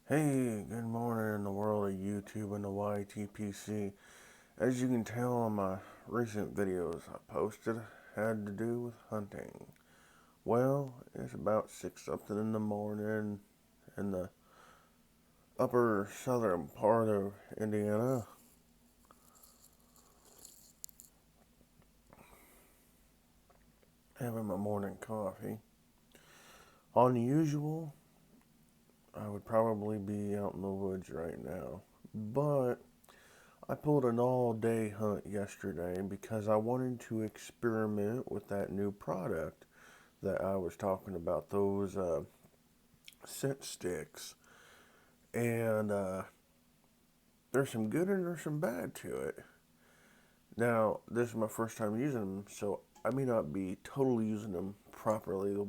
Hey, good morning in the world of YouTube and the YTPC. As you can tell on my recent videos I posted had to do with hunting. Well, it's about 6 something in the morning in the upper southern part of Indiana. Having my morning coffee. Unusual, I would probably be out in the woods right now. But I pulled an all-day hunt yesterday because I wanted to experiment with that new product that I was talking about, those scent sticks. And there's some good and there's some bad to it. Now, this is my first time using them, so I may not be totally using them properly the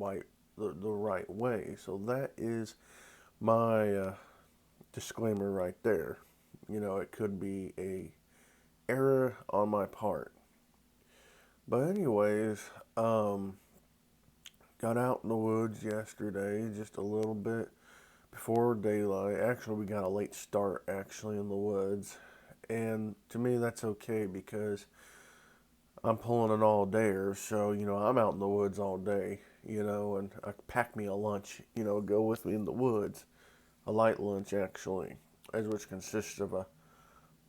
right way. So that is my disclaimer right there. You know, it could be a error on my part. But anyways, um, got out in the woods yesterday just a little bit before daylight. Actually, we got a late start actually in the woods. And to me, that's okay because I'm pulling an all dayer. So, I'm out in the woods all day, and I pack me a lunch, go with me in the woods. A light lunch, actually, as which consists of a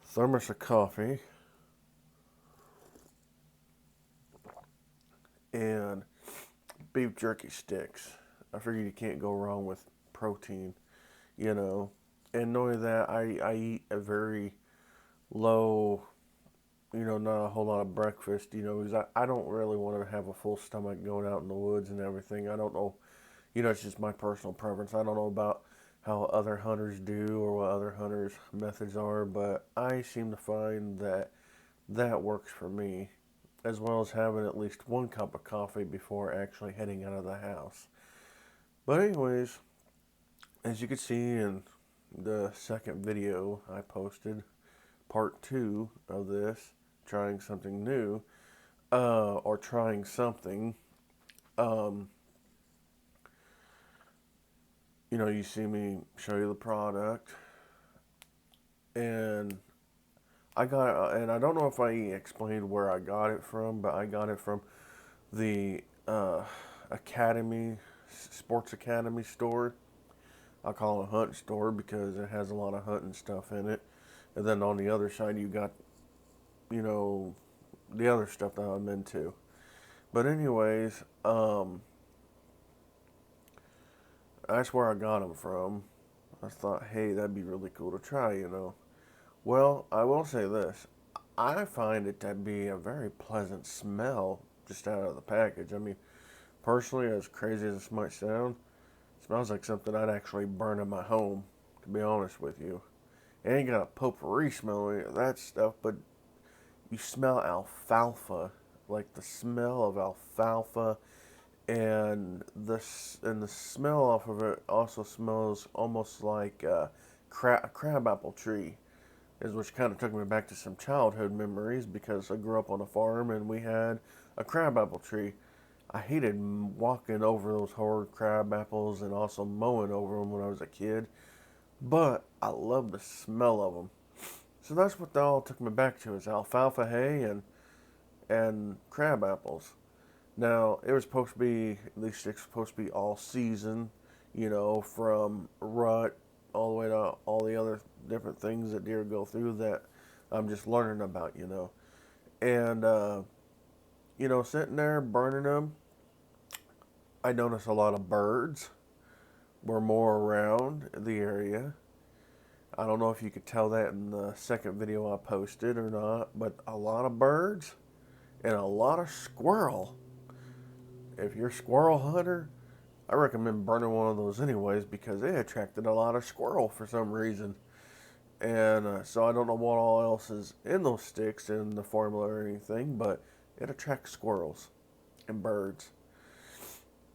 thermos of coffee and beef jerky sticks. I figured you can't go wrong with protein, you know. And knowing that, I eat a very low, not a whole lot of breakfast, because I don't really want to have a full stomach going out in the woods and everything. I don't know, it's just my personal preference. I don't know about how other hunters do or what other hunters' methods are, but I seem to find that that works for me, as well as having at least one cup of coffee before actually heading out of the house. But, anyways, as you can see in the second video I posted, part two of this, trying something new, or trying something. Um, you see me show you the product, and and I don't know if I explained where I got it from, but I got it from the Academy, Sports Academy store. I call it a hunt store because it has a lot of hunting stuff in it. And then on the other side, you got, you know, the other stuff that I'm into. But anyways, that's where I got them from. I thought, hey, that'd be really cool to try. Well, I will say this. I find it to be a very pleasant smell just out of the package. I mean, personally, as crazy as this might sound, it smells like something I'd actually burn in my home, to be honest with you. It ain't got a potpourri smell or any of that stuff, but you smell alfalfa, like the smell of alfalfa, and the smell off of it also smells almost like a crabapple tree, is which kind of took me back to some childhood memories because I grew up on a farm and we had a crabapple tree. I hated walking over those hard crab apples and also mowing over them when I was a kid, but I love the smell of them. So that's what they all took me back to, is alfalfa hay and crab apples. Now, it was supposed to be, at least it's supposed to be all season, from rut all the way to all the other different things that deer go through that I'm just learning about. And, sitting there burning them, I noticed a lot of birds were more around the area. I don't know if you could tell that in the second video I posted or not, but a lot of birds and a lot of squirrel. If you're a squirrel hunter, I recommend burning one of those anyways because they attracted a lot of squirrel for some reason. And so I don't know what all else is in those sticks in the formula or anything, but it attracts squirrels and birds.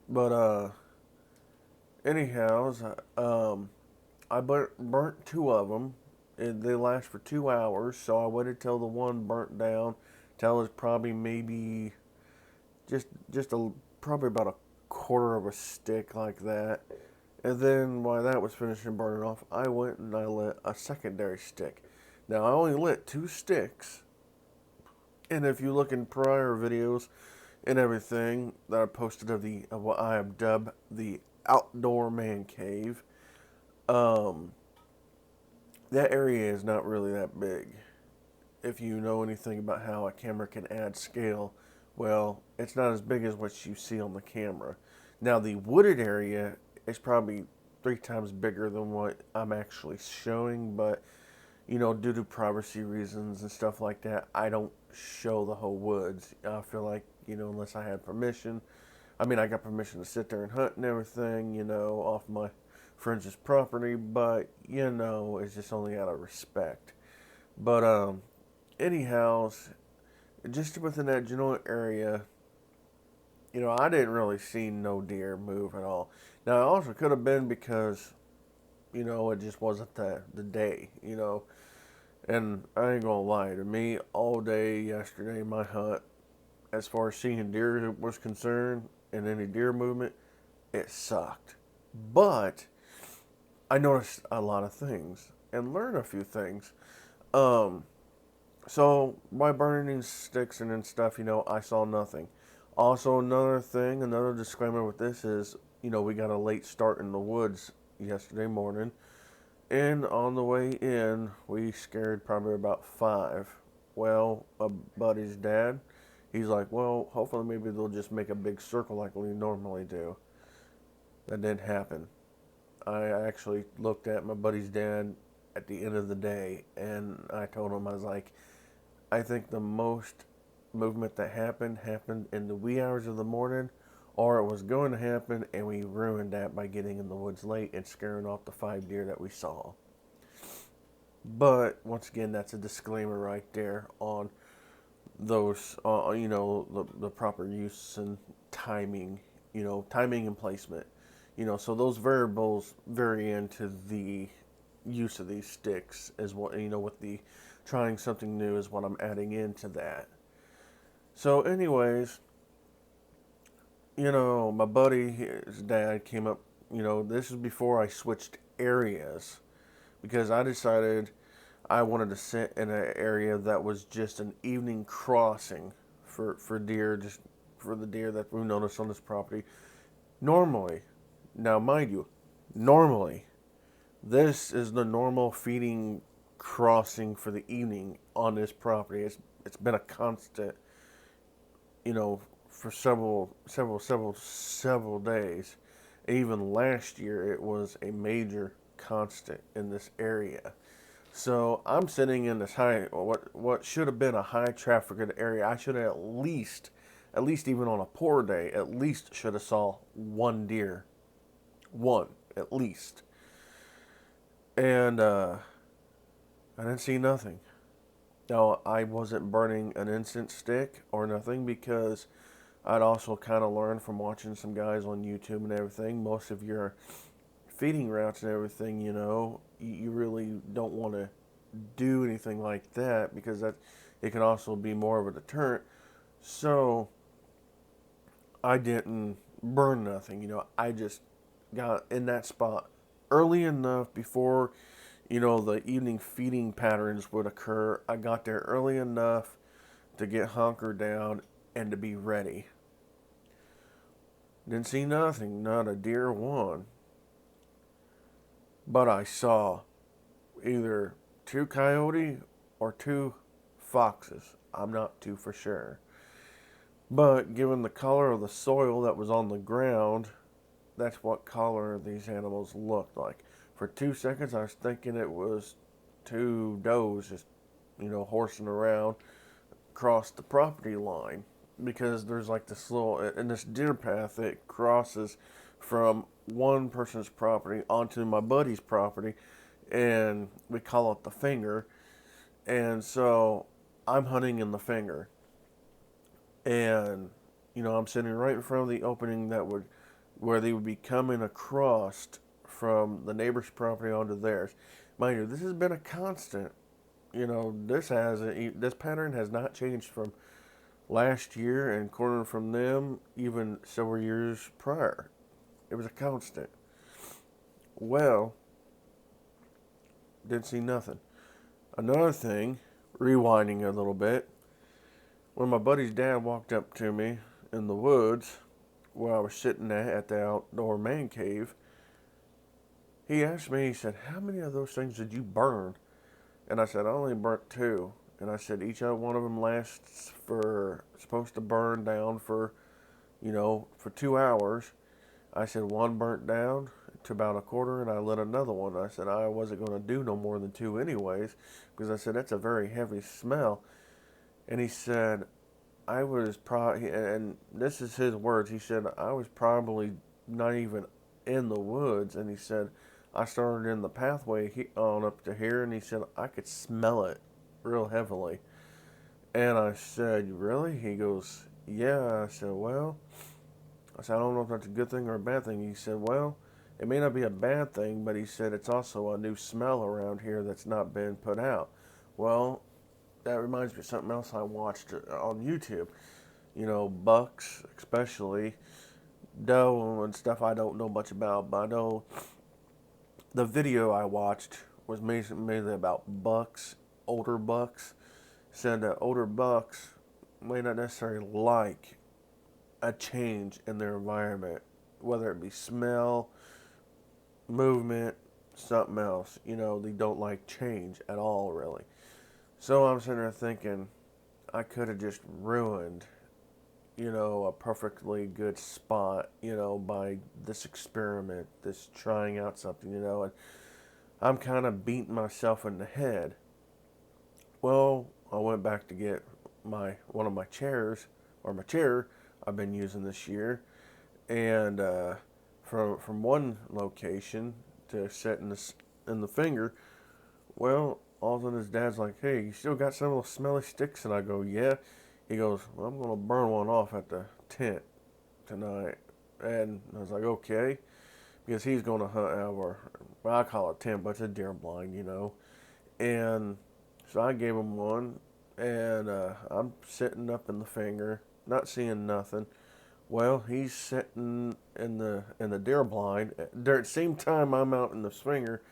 But anyhow, I burnt two of them. They last for 2 hours, so I waited till the one burnt down. Till it was probably maybe just probably about a quarter of a stick like that, And then while that was finishing burning off, I went and I lit a secondary stick. Now I only lit 2 sticks, and if you look in prior videos and everything that I posted of what I have dubbed the outdoor man cave, um, that area is not really that big. If you know anything about how a camera can add scale, well, it's not as big as what you see on the camera. Now the wooded area is probably 3 times bigger than what I'm actually showing, but due to privacy reasons and stuff like that, I don't show the whole woods. I feel like, unless I had permission. I mean, I got permission to sit there and hunt and everything, off my friend's property, but, it's just only out of respect. But, anyhow, just within that general area, I didn't really see no deer move at all. Now, it also could have been because, it just wasn't the day, And I ain't gonna lie, to me, all day yesterday, my hunt, as far as seeing deer was concerned and any deer movement, it sucked. But I noticed a lot of things and learned a few things. Um, so by burning these sticks and stuff, I saw nothing. Also, another thing, another disclaimer with this is, we got a late start in the woods yesterday morning. And on the way in, we scared probably about 5. Well, a buddy's dad, he's like, well, hopefully maybe they'll just make a big circle like we normally do. That didn't happen. I actually looked at my buddy's dad at the end of the day, and I told him, I was like, I think the most movement that happened in the wee hours of the morning, or it was going to happen, and we ruined that by getting in the woods late and scaring off the 5 deer that we saw. But once again, that's a disclaimer right there on those, the proper use and timing, timing and placement. So those variables vary into the use of these sticks as what, with the trying something new is what I'm adding into that. So anyways, my buddy, his dad came up, this is before I switched areas because I decided I wanted to sit in an area that was just an evening crossing for deer, just for the deer that we noticed on this property. Normally, now mind you, normally, this is the normal feeding crossing for the evening on this property. It's been a constant, for several days. Even last year, it was a major constant in this area. So I'm sitting in this what should have been a high trafficked area. I should have at least even on a poor day, at least should have saw 1 deer, one at least. And I didn't see nothing. Now I wasn't burning an incense stick or nothing because I'd also kind of learned from watching some guys on YouTube and everything. Most of your feeding routes and everything, you really don't want to do anything like that because it can also be more of a deterrent. So I didn't burn nothing, I just got in that spot early enough before, the evening feeding patterns would occur. I got there early enough to get hunkered down and to be ready. Didn't see nothing, not a deer one. But I saw either 2 coyote or 2 foxes. I'm not too for sure. But given the color of the soil that was on the ground, that's what color these animals looked like. For 2 seconds, I was thinking it was 2 does just, horsing around across the property line. Because there's like this in this deer path that crosses from one person's property onto my buddy's property, and we call it the finger. And so I'm hunting in the finger, and I'm sitting right in front of the opening where they would be coming across from the neighbor's property onto theirs. Mind you, this has been a constant. This pattern has not changed from last year, and according from them, even several years prior. It was a constant. Well, didn't see nothing. Another thing, rewinding a little bit, when my buddy's dad walked up to me in the woods where I was sitting at the outdoor man cave, he asked me, he said, "How many of those things did you burn?" And I said, "I only burnt two." And I said, "Each one of them lasts for, supposed to burn down for, for 2 hours." I said, "One burnt down to about a quarter, and I lit another one." I said, "I wasn't going to do no more than two anyways, because I said, that's a very heavy smell." And he said, "I was probably," and this is his words, he said, "I was probably not even in the woods." And he said, "I started in the pathway on up to here," and he said, "I could smell it real heavily." And I said, "Really?" He goes, "Yeah." I said, "Well," I said, "I don't know if that's a good thing or a bad thing." He said, "Well, it may not be a bad thing, but," he said, "it's also a new smell around here that's not been put out." Well, that reminds me of something else I watched on YouTube. Bucks, especially doe and stuff I don't know much about, but I know the video I watched was mainly about bucks, older bucks. Said that older bucks may not necessarily like a change in their environment, whether it be smell, movement, something else. They don't like change at all, really. So I'm sitting there thinking, I could have just ruined, a perfectly good spot, by this experiment, this trying out something, and I'm kind of beating myself in the head. Well, I went back to get one of my chairs, or my chair I've been using this year, and from one location to set in the finger. Well, all of a sudden his dad's like, "Hey, you still got some of those smelly sticks?" And I go, "Yeah." He goes, "Well, I'm gonna burn one off at the tent tonight." And I was like, "Okay," because he's gonna hunt our, well, I call it tent, but it's a deer blind, And so I gave him one, and I'm sitting up in the finger, not seeing nothing. Well, he's sitting in the deer blind. At the same time, I'm out in the swinger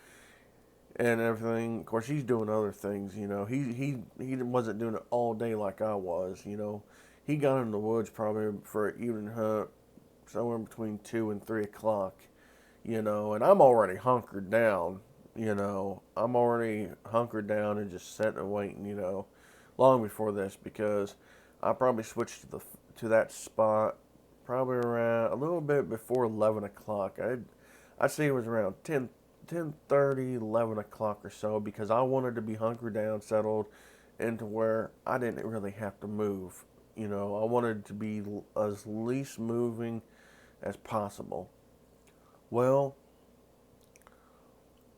and everything. Of course, he's doing other things. He wasn't doing it all day like I was. He got in the woods probably for an evening hunt somewhere between 2 and 3 o'clock. And I'm already hunkered down. I'm already hunkered down and just sitting and waiting. Long before this, because I probably switched to that spot probably around a little bit before 11 o'clock. I'd say it was around 10:30, 11 o'clock or so, because I wanted to be hunkered down, settled into where I didn't really have to move. I wanted to be as least moving as possible. Well,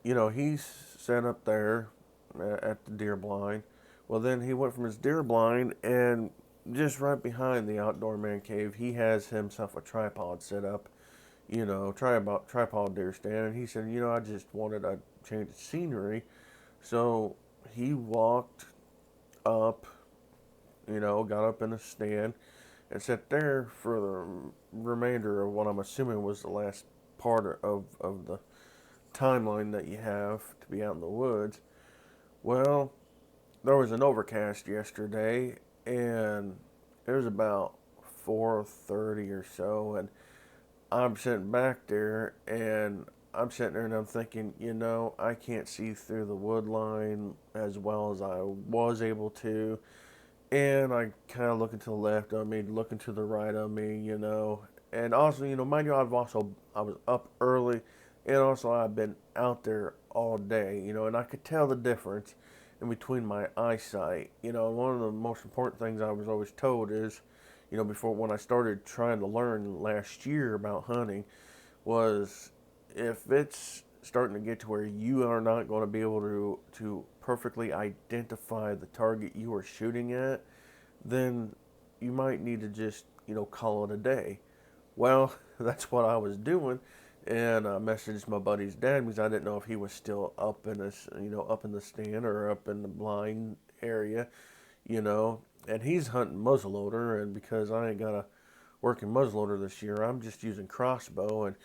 he's set up there at the deer blind. Well, then he went from his deer blind, and just right behind the outdoor man cave, he has himself a tripod set up, tripod deer stand. And he said, "I just wanted a change of scenery." So he walked up, got up in a stand and sat there for the remainder of what I'm assuming was the last part of the timeline that you have to be out in the woods. Well, there was an overcast yesterday, and it was about 4:30 or so, and I'm sitting back there, and I'm sitting there, and I'm thinking, I can't see through the wood line as well as I was able to, and I kind of looking to the left of me, looking to the right of me, and also, mind you, I was up early, and also I've been out there all day, and I could tell the difference in between my eyesight. One of the most important things I was always told is, before when I started trying to learn last year about hunting, was if it's starting to get to where you are not going to be able to perfectly identify the target you are shooting at, then you might need to just call it a day. Well, that's what I was doing, and I messaged my buddy's dad because I didn't know if he was still up in this, up in the stand or up in the blind area, and he's hunting muzzleloader, and because I ain't got a working muzzleloader this year, I'm just using crossbow. And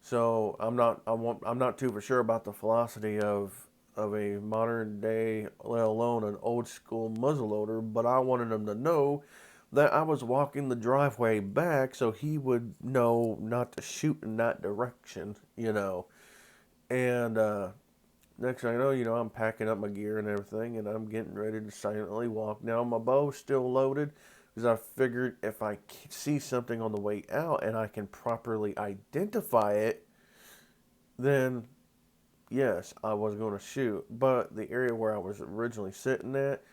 So I'm not too for sure about the velocity of a modern day, let alone an old school muzzleloader. But I wanted him to know that I was walking the driveway back, so he would know not to shoot in that direction, you know. And next thing I know, I'm packing up my gear and everything, and I'm getting ready to silently walk. Now my bow's still loaded because I figured if I see something on the way out and I can properly identify it, then yes, I was going to shoot. But the area where I was originally sitting at,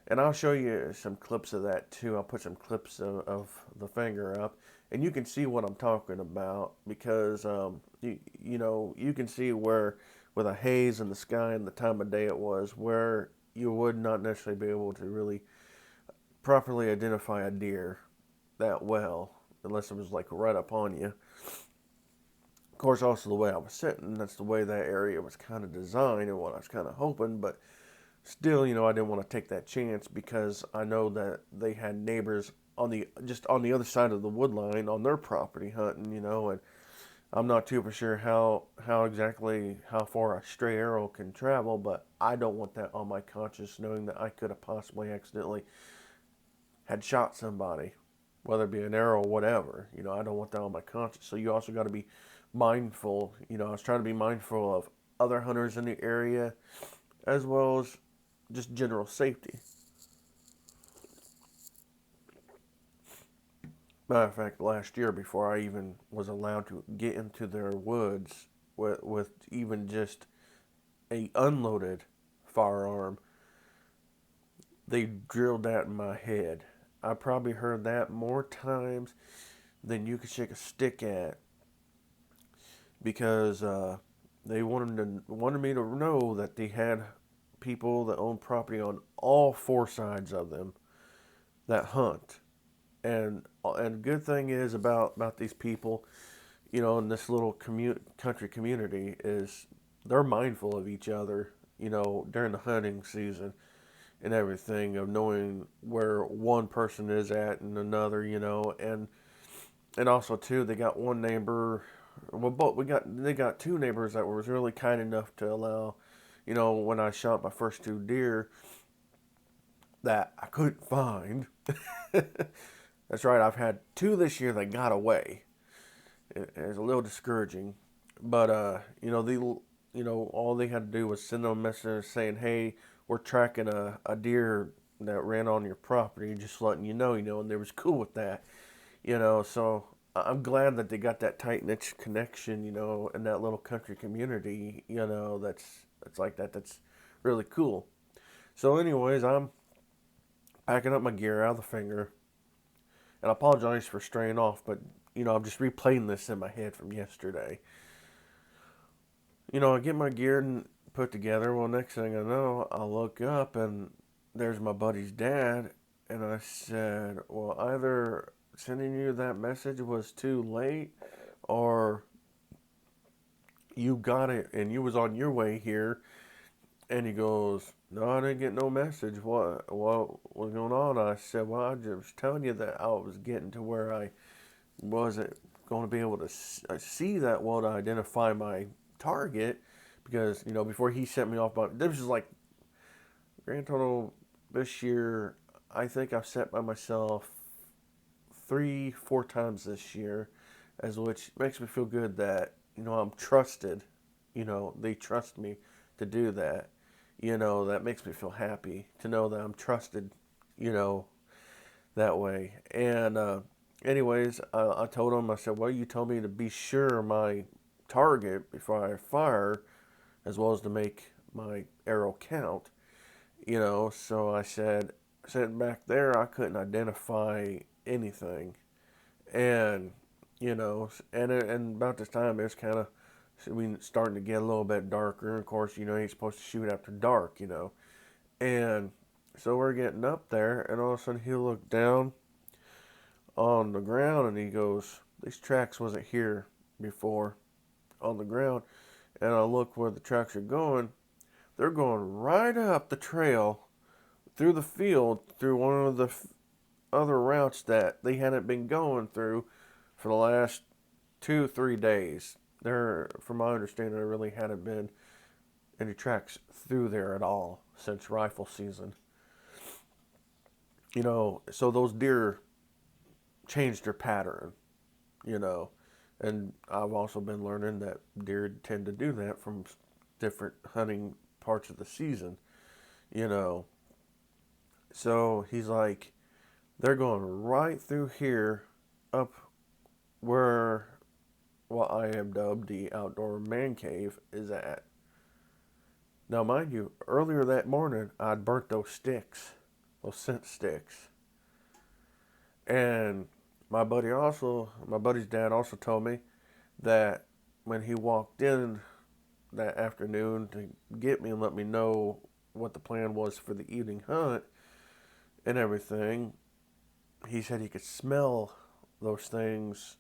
and I'll show you some clips of that too. I'll put some clips of the finger up, and you can see what I'm talking about because you can see where with a haze in the sky and the time of day it was, where you would not necessarily be able to really properly identify a deer that well unless it was like right up on you. Of course, also the way I was sitting, that's the way that area was kind of designed and what I was kind of hoping, but still, I didn't want to take that chance because I know that they had neighbors on the just on the other side of the wood line on their property hunting, and I'm not too for sure how exactly how far a stray arrow can travel, but I don't want that on my conscience, knowing that I could have possibly accidentally had shot somebody, whether it be an arrow or whatever. I don't want that on my conscience. So you also got to be mindful. I was trying to be mindful of other hunters in the area as well as just general safety. Matter of fact, last year, before I even was allowed to get into their woods with even just a unloaded firearm, they drilled that in my head. I probably heard that more times than you could shake a stick at because they wanted me to know that they had people that own property on all four sides of them that hunt. And good thing is about these people, in this little country community is they're mindful of each other, during the hunting season and everything of knowing where one person is at and another, and also too they got one neighbor, well, but they got two neighbors that was really kind enough to allow, when I shot my first two deer that I couldn't find. That's right, I've had two this year that got away. It's a little discouraging, but all they had to do was send them a message saying, "Hey, we're tracking a deer that ran on your property, just letting you know," and they was cool with that, So I'm glad that they got that tight knit connection, in that little country community, that's like that. That's really cool. So, anyways, I'm packing up my gear out of the finger, and I apologize for straying off, but I'm just replaying this in my head from yesterday. I get my gear and put together. Well, next thing I know, I look up and there's my buddy's dad, and I said, "Well, either sending you that message was too late, or you got it and you was on your way here." And he goes, "No, I didn't get no message. What was going on?" I said, "Well, I just was telling you that I was getting to where I wasn't going to be able to see that well to identify my target because before he sent me off, but this is like grand total this year. I think I've set by myself 3, 4 times this year, as which makes me feel good that I'm trusted. They trust me to do that. That makes me feel happy to know that I'm trusted. You know that way. And anyways, I told him, I said, "Well, you told me to be sure my target before I fire, as well as to make my arrow count." So I said, sitting back there, I couldn't identify anything. And, and about this time, it's kind of, we starting to get a little bit darker. And of course, you're supposed to shoot after dark. And so we're getting up there, and all of a sudden he looked down on the ground and he goes, "These tracks wasn't here before on the ground." And I look where the tracks are going. They're going right up the trail through the field through one of the other routes that they hadn't been going through for the last 2, 3 days. There, from my understanding, there really hadn't been any tracks through there at all since rifle season. So those deer changed their pattern, you know. And I've also been learning that deer tend to do that from different hunting parts of the season, you know. So he's like, they're going right through here up where what I am dubbed the outdoor man cave is at. Now, mind you, earlier that morning, I'd burnt those sticks, those scent sticks. And my buddy's dad also told me that when he walked in that afternoon to get me and let me know what the plan was for the evening hunt and everything, he said he could smell those things,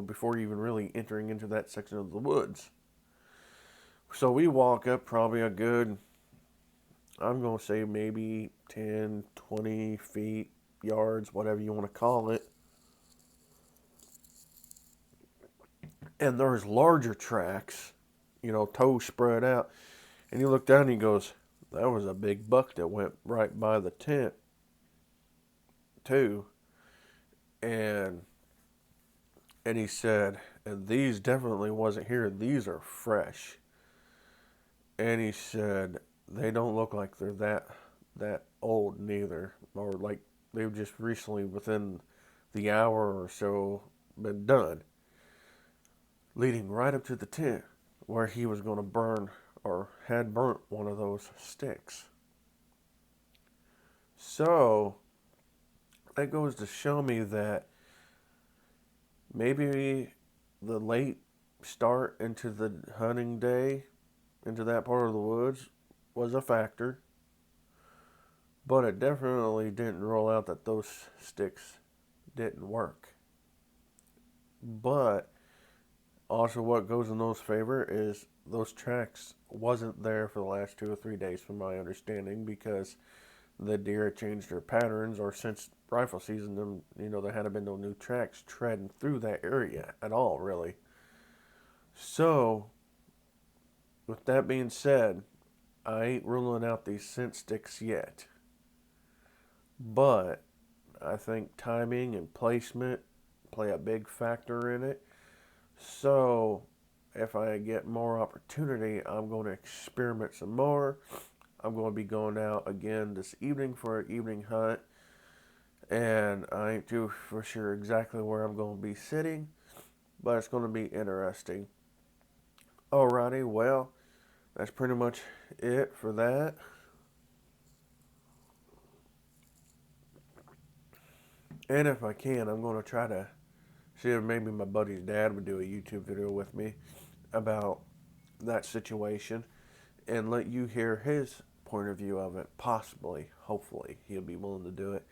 before even really entering into that section of the woods. So we walk up probably a good, I'm going to say maybe 10, 20 feet, yards, whatever you want to call it. And there's larger tracks, toes spread out. And you look down and he goes, that was a big buck that went right by the tent, too. And and he said, and these definitely wasn't here. These are fresh. And he said, they don't look like they're that old neither, or like they've just recently, within the hour or so, been done. Leading right up to the tent where he was going to burn or had burnt one of those sticks. So that goes to show me that maybe the late start into the hunting day, into that part of the woods, was a factor. But it definitely didn't rule out that those sticks didn't work. But also what goes in those favor is those tracks wasn't there for the last 2 or 3 days from my understanding, because the deer changed their patterns, or since rifle season, there hadn't been no new tracks treading through that area at all, really. So, with that being said, I ain't ruling out these scent sticks yet. But I think timing and placement play a big factor in it. So, if I get more opportunity, I'm going to experiment some more. I'm going to be going out again this evening for an evening hunt. And I ain't too for sure exactly where I'm going to be sitting, but it's going to be interesting. Alrighty, well, that's pretty much it for that. And if I can, I'm going to try to see if maybe my buddy's dad would do a YouTube video with me about that situation and let you hear his point of view of it. Possibly, hopefully, he'll be willing to do it.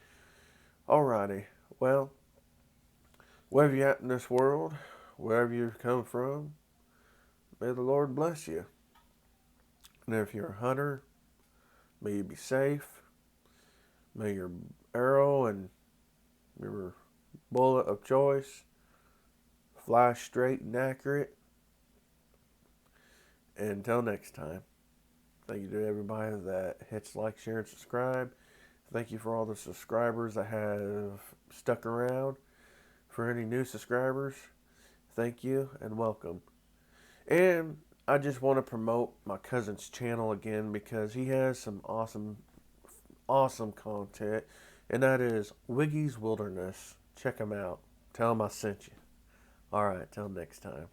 Alrighty, well, wherever you're at in this world, wherever you've come from, may the Lord bless you. And if you're a hunter, may you be safe. May your arrow and your bullet of choice fly straight and accurate. And until next time, thank you to everybody that hits like, share, and subscribe. Thank you for all the subscribers that have stuck around. For any new subscribers, thank you and welcome. And I just want to promote my cousin's channel again, because he has some awesome content, and that is Wiggy's Wilderness. Check him out. Tell him I sent you. Alright, till next time.